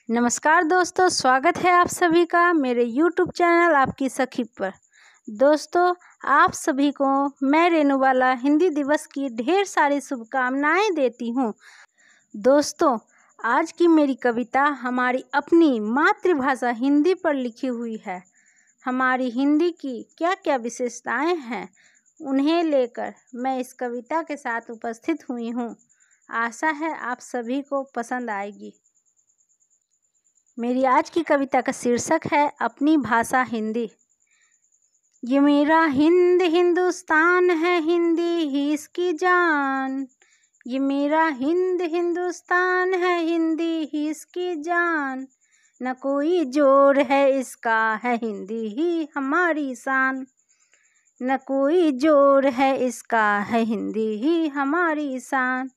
नमस्कार दोस्तों, स्वागत है आप सभी का मेरे YouTube चैनल आपकी सखी पर। दोस्तों, आप सभी को मैं रेणुबाला हिंदी दिवस की ढेर सारी शुभकामनाएं देती हूं। दोस्तों, आज की मेरी कविता हमारी अपनी मातृभाषा हिंदी पर लिखी हुई है। हमारी हिंदी की क्या क्या विशेषताएं हैं, उन्हें लेकर मैं इस कविता के साथ उपस्थित हुई हूं। आशा है आप सभी को पसंद आएगी। मेरी आज की कविता का शीर्षक है अपनी भाषा हिंदी। ये मेरा हिंद हिंदुस्तान है, हिंदी ही इसकी जान। ये मेरा हिंद हिंदुस्तान है, हिंदी ही इसकी जान। न कोई जोर है इसका, है हिंदी ही हमारी शान। न कोई जोर है इसका, है हिंदी ही हमारी शान।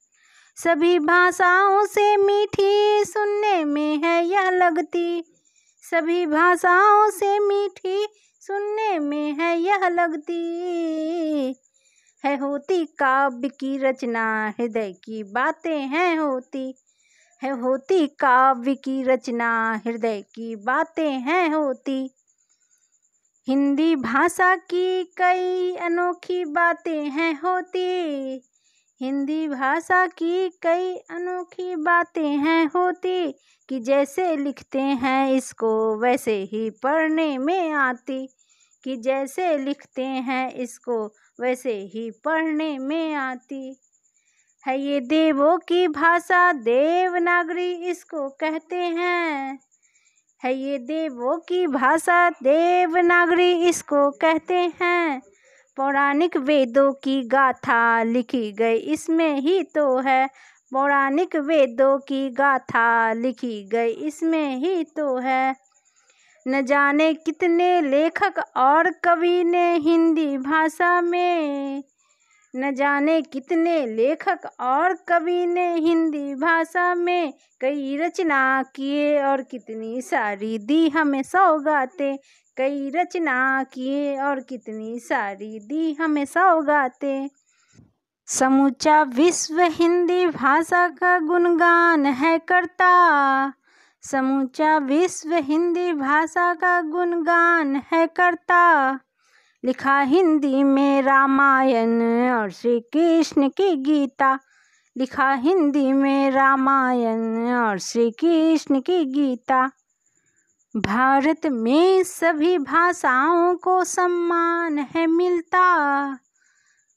सभी भाषाओं से मीठी सुनने में है यह लगती। सभी भाषाओं से मीठी सुनने में है यह लगती। है होती काव्य की रचना, हृदय की बातें हैं होती। है होती काव्य की रचना, हृदय की बातें हैं होती। हिंदी भाषा की कई अनोखी बातें हैं होती। हिंदी भाषा की कई अनोखी बातें हैं होती, कि जैसे लिखते हैं इसको वैसे ही पढ़ने में आती। कि जैसे लिखते हैं इसको वैसे ही पढ़ने में आती। है ये देवों की भाषा, देवनागरी इसको कहते हैं। है ये देवों की भाषा, देवनागरी इसको कहते हैं। पौराणिक वेदों की गाथा लिखी गई इसमें ही तो है। पौराणिक वेदों की गाथा लिखी गई इसमें ही तो है। न जाने कितने लेखक और कवि ने हिंदी भाषा में। न जाने कितने लेखक और कवि ने हिंदी भाषा में कई रचना किए, और कितनी सारी दी हमें सौगातें। कई रचना किए और कितनी सारी दी हमें सौगातें। समूचा विश्व हिंदी भाषा का गुणगान है करता। समूचा विश्व हिंदी भाषा का गुणगान है करता। लिखा हिंदी में रामायण और श्री कृष्ण की गीता। लिखा हिंदी में रामायण और श्री कृष्ण की गीता। भारत में सभी भाषाओं को सम्मान है मिलता।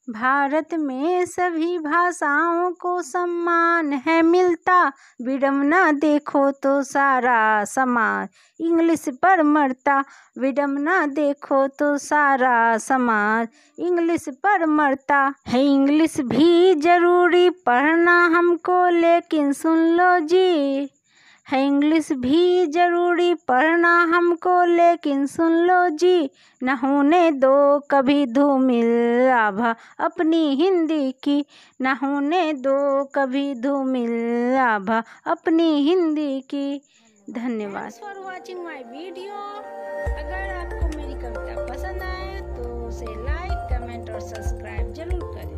भारत में सभी भाषाओं को सम्मान है मिलता। विडम्बना देखो तो सारा समाज इंग्लिश पर मरता। विडम्बना देखो तो सारा समाज इंग्लिश पर मरता। है इंग्लिश भी जरूरी पढ़ना हमको, लेकिन सुन लो जी। है इंग्लिश भी जरूरी पढ़ना हमको, लेकिन सुन लो जी। न होने दो कभी धूमिल आभा अपनी हिंदी की। न होने दो कभी धूमिल आभा अपनी हिंदी की। धन्यवाद फॉर वॉचिंग माई वीडियो। अगर आपको मेरी कविता पसंद आए तो उसे लाइक, कमेंट और सब्सक्राइब जरूर करें।